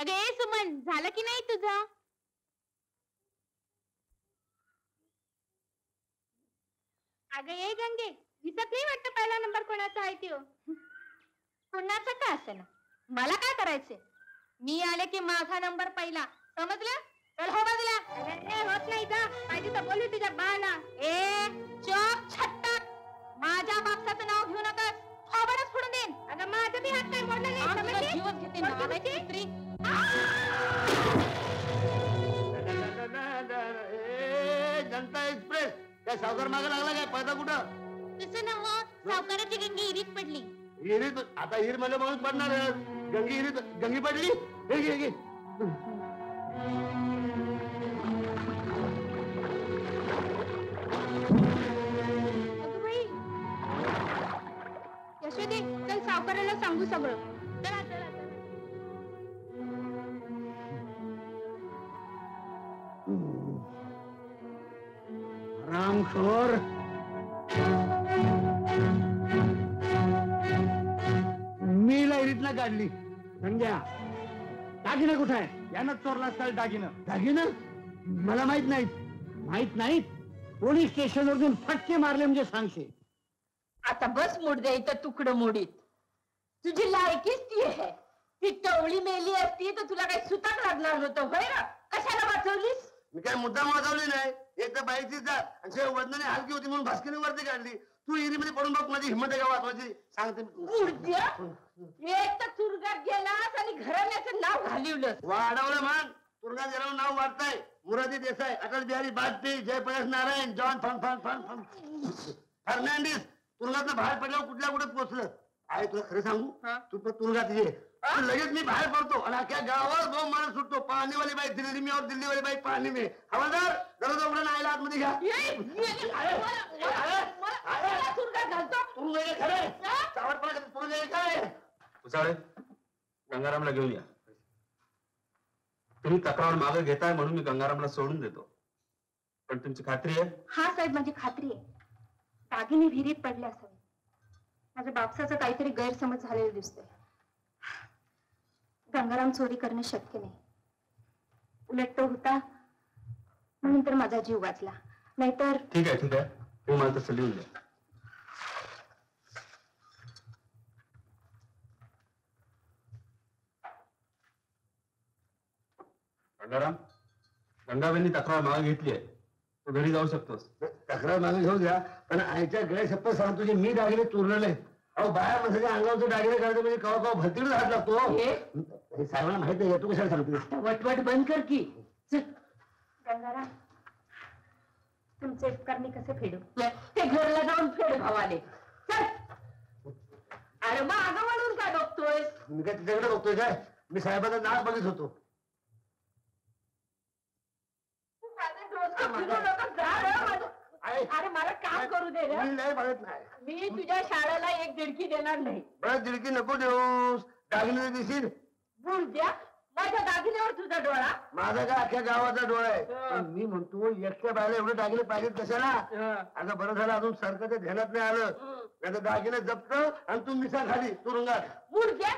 अगं ए सुमन, झालं की नाही तुझं? अगं ये गंगे, दिसत नाही वाटतं पहिला नंबर कोणाचा आहे तो. कोणाचा का असं ना, मला काय करायचंय? मी आले की माझा नंबर पहिला, समजलं? चल हो बाजूला. होत नाही का? पाहिजे तर बोलू तुझ्या बाळाला. ए चोप छट्टक, माझ्या बापसाचं नाव घेऊ नका, थोबडच फोडून देईन. अगं माझं बी हात काय मोडलं नाही, जीवन घेते नावाची स्त्री. जनता एक्सप्रेस काय सावकार मागे लागला काय? पैदा कुठं? तसं नव, सावकाराची गंगी हिरीत पडली. हिरीत? आता हिर मध्ये माणूस पडणार. गंगी हिरीत गंगी पडली. हे घे घे. अगं बाई, यशोदे चल सावकाराला सांगू सगळं. चला चला. रामखोर मी लाईरीतला काढली. संध्या दागिनं कुठं आहे? यानं चोरला असेल दागिनं. दागिनं मला माहित नाहीत. पोलीस स्टेशनवरून फटके मारले म्हणजे सांगशे. आता बस मोड द्यायचं तुकडं मोडीत. तुझी लायकीच ती आहे. ती टवळी मेली असती तर तुला काही सुताक लागणार होतं होय ना? कशाला वाचवलीस? मी काय मुद्दाम वाजवली नाही. एक तर बाईची जात आणि वजनाने हलकी होती म्हणून भास्कीने वरती काढली. तू हिरीमध्ये पडून बघ, माझी हिंमत आहे का वाचवायची? सांगते एक तर तुरुंगात गेलास आणि घराण्याचं नाव घालिवलं. वाढवलं मान. तुरुंगात गेल्यावर नाव वाढताय. मुरादी देसाई, अटल बिहारी वाजपेयी, जयप्रकाश नारायण, जॉन फर्नांडिस तुरुंगात बाहेर पडल्यावर कुठल्या कुठे पोहोचलं. आहे तुला खरं सांगू, तू तुरुंगात ये लगेच मी बाहेर पडतो आणि अख्ख्या गावावर बोंब मारत सुटतो. पाणीवाली बाई दिल्ली में और दिल्लीवाली बाई पाणी में. हवालदार दरवाजा उघडा नाही आतमध्ये घ्या. उसाळे गंगारामला घेऊन या. तुम्ही तक्रार मागे घेताय म्हणून मी गंगारामला सोडून देतो, पण तुमची खात्री आहे? हा साहेब, माझी खात्री आहे. दागिने विहिरीत पडले असावे. माझ्या बापसाचं काहीतरी गैरसमज झालेलं दिसतंय. गंगाराम चोरी करणे शक्य नाही. उलट तो होता म्हणून तर माझा जीव वाचला, नाहीतर. ठीक आहे तुम्ही मला तसं लिहून द्या. गंगाराम, गंगाबाईंनी तक्रार मागे घेतली आहे. तू घरी जाऊ शकतोस. तक्रार मागे घेऊन द्या, पण आईच्या गैरशपथ सांगतो की मी दागिने चोरलेले. अहो बाया माणसाच्या अंगावरचे दागिने काढतो म्हणजे कवा भरतीकडे हात लागतो. हे साहेबांना माहिती आहे. तू कशाला सांगतो? वटवट बंद कर की. गंगाराम, तुमचे उपकार मी कसे फेडू? ते घरला जाऊन फेड भावाले. चल. अरे मग आगं वळून काय बघतोय? मी काय तिच्याकडे बघतोय काय? मी साहेबांचा नाक बघित होतो. अरे मला काम करू दे रे. मी नाही बघत नाही. मी तुझ्या शाळेला एक दिडकी देणार नाही. बरं दिडकी नको देऊस. दागिने देशील? बोल द्या. माझ्या दागिन्यावर तुझा डोळा. माझा काय अख्ख्या गावाचा डोळा आहे. पण मी म्हणतो एकट्या बायला एवढे दागिने पाहिजेत कशाला? आता बरं झालं अजून सरकारच्या ध्यानात नाही आलं. आता दागिने जप्त आणि तू मिसा खाली तुरुंगात. बोल द्या.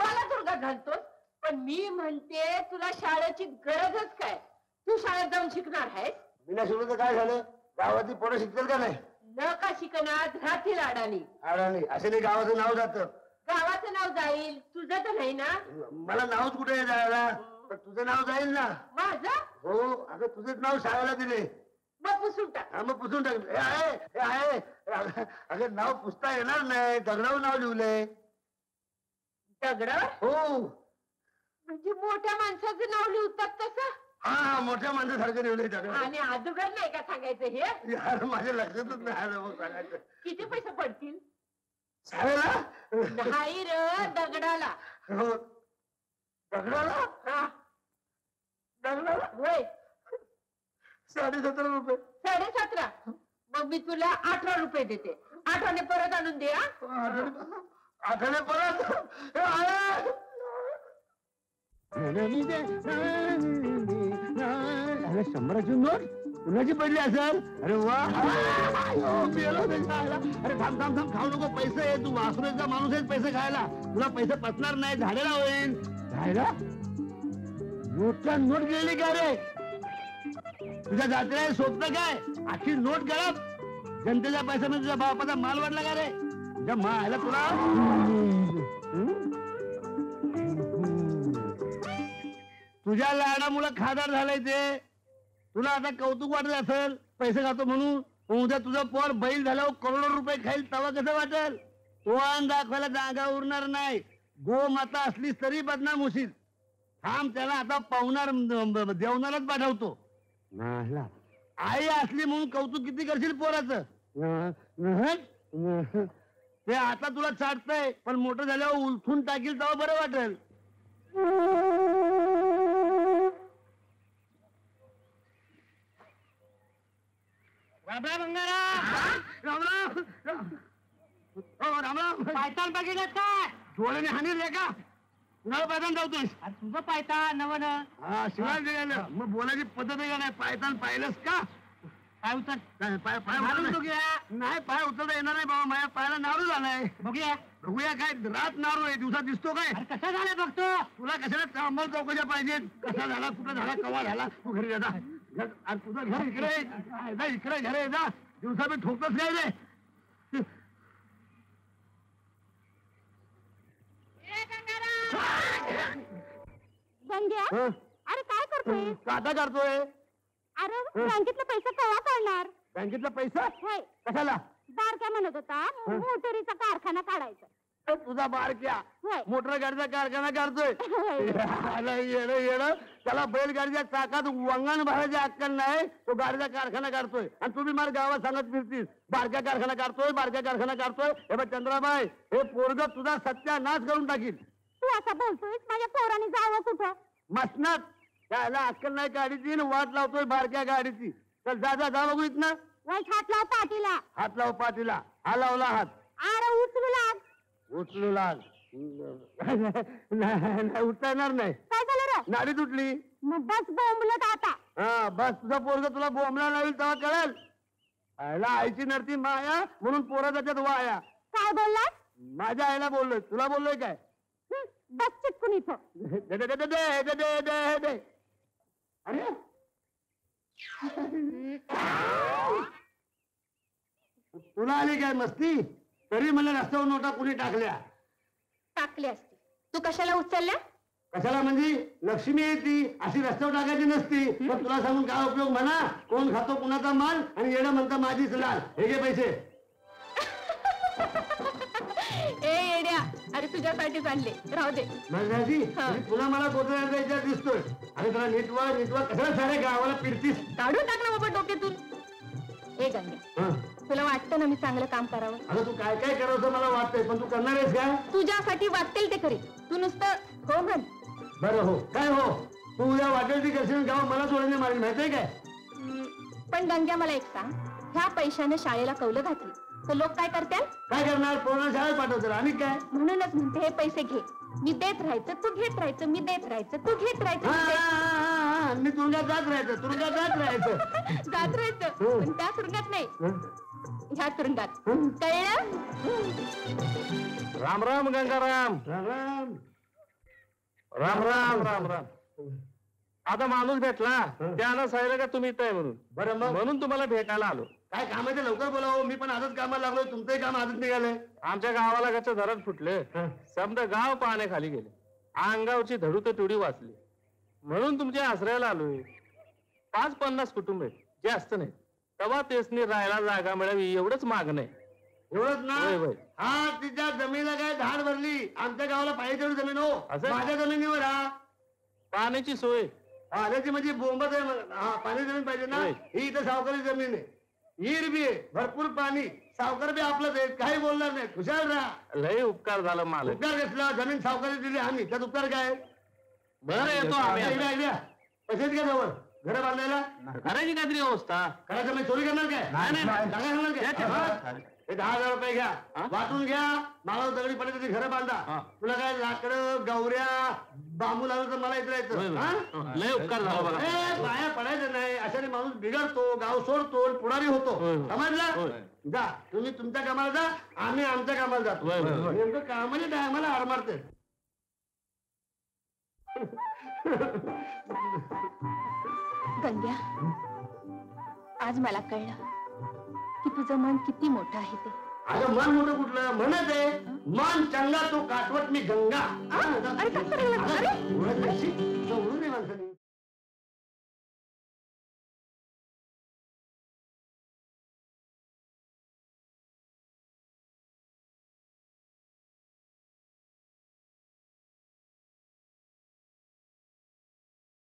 मला तुरुंगात घालतोस, पण मी म्हणते तुला शाळेची गरजच काय? तू शाळेत जाऊन शिकणार आहेस? बिना शिकलं तर काय झालं? गावातली पोरं शिकतील का नाही? न का शिकणार राहतील अडाणी. अडाणी असे नाही गावाचं नाव जातं. गावाचं नाव जाईल, तुझं तर नाही ना. मला नावच कुठे आहे जायला? पण तुझं नाव जाईल ना. माझं? हो, अगं तुझंच नाव शाळेला दिले. मग पुसून टाक. हा मग पुसून टाक. हे आहे. अगं नाव पुसता येणार नाही. दगडावर नाव लिहिलंय. दगडावर? हो. म्हणजे मोठ्या माणसाचं नाव लिहतात तसं? हा, मोठ्या माणसासारखं लिहिलंय दगडावर. आणि अदुगर नाही का सांगायचं हे? यार माझ्या लक्षातच नाही आलं मग सांगायचं. किती पैसे पडतील? शाळेला नाही र, दगडाला. हो. दगडाला? दगडाला होय. 17.5 रुपये. 17.5? मग मी तुला 18 रुपये देते. 18ने परत आणून दे. 18ने परत? अरे 100ची नोट कुणाची पडली असेल? अरे वा. अरे थांब थांब थांब, खाऊ नको. पैसे आहे. तू वासुरेचा माणूस आहे पैसे खायला. तुला पैसे पचणार नाही. झाडेला होईल. आयला नोटच्या नोट गेली का रे? तुझ्या जात्रेला सोपतं काय? आखी नोट गळप. जनतेच्या पैशाने तुझ्या बापाचा माल वाढला का रे? तुझ्या मायला तुला तुझ्या लाडामुळे खादार झालंय ते. तुला आता कौतुक वाटत असेल पैसे खातो म्हणून. उद्या तुझं पोर बैल झाल्यावर करोडो रुपये खाईल तेव्हा कसं वाटेल? तोंड दाखवायला जागा उरणार नाही. गोमाता असलीस तरी बदनाम होशील. थांब, त्याला आता पाहुणार जेवणालाच पाठवतो. आई असली म्हणून कौतुक किती करशील पोराचं? ते आता तुला चाटतंय, पण मोठं झाल्यावर उलथून टाकील तेव्हा बरं वाटेल. रामराम रामराम रामराम. पायतान बघितलं काय? डोळ्याने हानील का? कुणाला पायतान धावतोयस? तुझं पायतान नवन हा, शिवाय दिलेलं. मग बोलायची पद्धत आहे का नाही? पायतान पाहिलंस का? काय उतर काय पाय पाय घालून बघूया. नाही, पाय उचलता येणार नाही बाबा. माझ्या पायाला नारू झालाय. बघूया बघूया काय रात नारू आहे, दिवसात दिसतो काय? कसं झालं बघतो. तुला कशाला चांबल चौकशा पाहिजेत? कसा झाला, कुठं झाला, केव्हा झाला? तू घरी जा. आणि तुझं घर इकडे आहे. इकडे घर आहे. जा, दिवसा मी ठोकतच काय रे? गंग्या, हं? अरे काय करतोय? काटा काढतोय. अरे बँकेतले पैसे केव्हा काढणार? बँकेतला पैसा होय, कशाला? बारक्या म्हणत होता मोटरीचा कारखाना काढायचा. तुझा बारक्या होय. मोटर गाडीचा कारखाना काढतोय. होय. येणं त्याला बैलगाडीच्या चाकात वंगण भरायची अक्कल नाही. तो गाडीचा कारखाना काढतोय आणि तुम्ही मला गावात सांगत फिरतीस बारक्या कारखाना काढतोय, बारक्या कारखाना काढतोय. हे बघ चंद्राबाई, हे पोरग तुझा सत्यानाश करून टाकील. तू असं बोलतोयस? माझ्या पोराने जावं कुठं? मसनात त्याला अक्कल नाही गाडीची आणि वाट लावतोय बारक्या गाडीची. तर जा बघू इथनं. वाईट हात लाव पाठीला. हात लाव पाठीला. हा लावला हात. अरे उचलू लाग. उचलू लाग. नाही, उठता येणार नाही. काय झालं रे? नाडी तुटली. मग बस बोंबलत आता. हा, बस तुझा पोरग तुला बोंबला लावेल तेव्हा कळेल. आईला आईची नरती माया म्हणून पोरा त्याच्यात वाया. काय बोललास? माझ्या आईला बोललोय, तुला बोललोय काय? बस चिटकून इथं. दे दे दे दे दे दे दे दे दे. अरे तुला आली काय मस्ती? तरी मला रस्त्यावर नोटा कुणी टाकल्या. टाकली असती. तू कशाला उचलल्या? कशाला म्हणजे? लक्ष्मी येते अशी रस्त्यावर टाकायची नसती. पण तुला सांगून काय उपयोग म्हणा? कोण खातो कुणाचा माल आणि येणं म्हणता माझीच लाल. हे घे पैसे. ए येड्या, अरे तुझ्यासाठीच आणले, राहू दे. माझ्यासाठी तुला मला कोथळ्याचा विचार दिसतोय. अरे तुला नीटवा कशाला साऱ्या गावाला फिरतीस? काढून टाक ना बाबा डोक्यातून. ए गंग्या, तुला वाटतं ना मी चांगलं काम करावं? अगं तू काय काय करावं मला वाटतंय, पण तू करणार आहेस का? तुझ्यासाठी वाटतील ते खरे. तू नुसतं हो म्हण. बरं हो. काय हो? तू उद्या वाटेल ती करशील गाव मला सोडणे मारेल, माहितीये काय? पण गंग्या मला एक सांग, ह्या पैशाने शाळेला कौलं घातली तर लोक काय करतील? काय करणार? पोरांना शाळेत पाठवतील आणि काय? म्हणूनच म्हणते हे पैसे घे, मी देत राहायचं, तू घेत राहायचं, मी देत राहायचं, तू घेत राहायचं, मी देत- मी तुरुंगात जात राहायचं, तुरुंगात जात राहायचं. जात राहायचं, पण त्या तुरुंगात नाही, ह्या तुरुंगात. कळलं? राम राम गंगाराम. राम राम. राम राम राम राम. आता माणूस भेटला त्यानं सांगितलं का तुम्ही इथं आहे म्हणून. बरं मग म्हणून तुम्हाला भेटायला आलो. काय काम आहे ते लवकर बोलावं. मी पण आजच कामाला लागलोय. तुमचंही काम आजच निघालंय. आमच्या गावाला कसं धरण फुटले, समजा गाव पाण्याखाली गेले, अंगावची धडू तर तुडी वाचली, म्हणून तुमच्या आश्रयाला आलोय. 50-50 कुटुंब आहेत, जास्त नाही. तेव्हा तेचनी राहायला जागा मिळावी एवढंच मागणं आहे. एवढंच ना? होय, होय. हा, तिच्या जमिनीला काय धाड भरली. आमच्या गावाला पाहिजे तेवढी जमीन हो. असं? माझ्या जमिनीवर हा पाण्याची सोय आल्याची म्हणजे बोंबच आहे. हा, पाणी जमीन पाहिजे ना. होय. ही इथं सावकारी जमीन आहे. हिर बी आहे, भरपूर पाणी. सावकार बी आपलंच आहे, काही बोलणार नाही. खुशाल राहा. लय उपकार झाला मालक. उपकार घेतला, जमीन सावकारी दिली आम्ही, त्यात उपकार काय? बरं येतो आम्ही. पैसे घ्या जवळ घर बांधायला. करायची काहीतरी व्यवस्था. करायचं म्हणजे चोरी करणार काय? नाही. जागा करणार काय? हे 10,000 रुपये घ्या, वाटून घ्या. मला दगडी पडले त्याची घरं बांधा. तुला काय लाकडं गौऱ्या बांबू लागलं तर मला इथे यायचं. लय उपकार झाला बघा. पाया पडायचं नाही. अशाने माणूस बिघडतो, गाव सोडतो, पुढारी होतो. समजला? जा तुम्ही तुमच्या कामाला जा, आम्ही आमच्या कामाला जातो. नेमकं कामाच्या टायमाला आड मारते. गंग्या, आज मला कळलं की तुझं मन किती मोठं आहे ते. अगं मन मोठं कुठलं म्हणत आहे, मन चंगा तो काटवत मी गंगा. अरे काय करायला लागला? अरे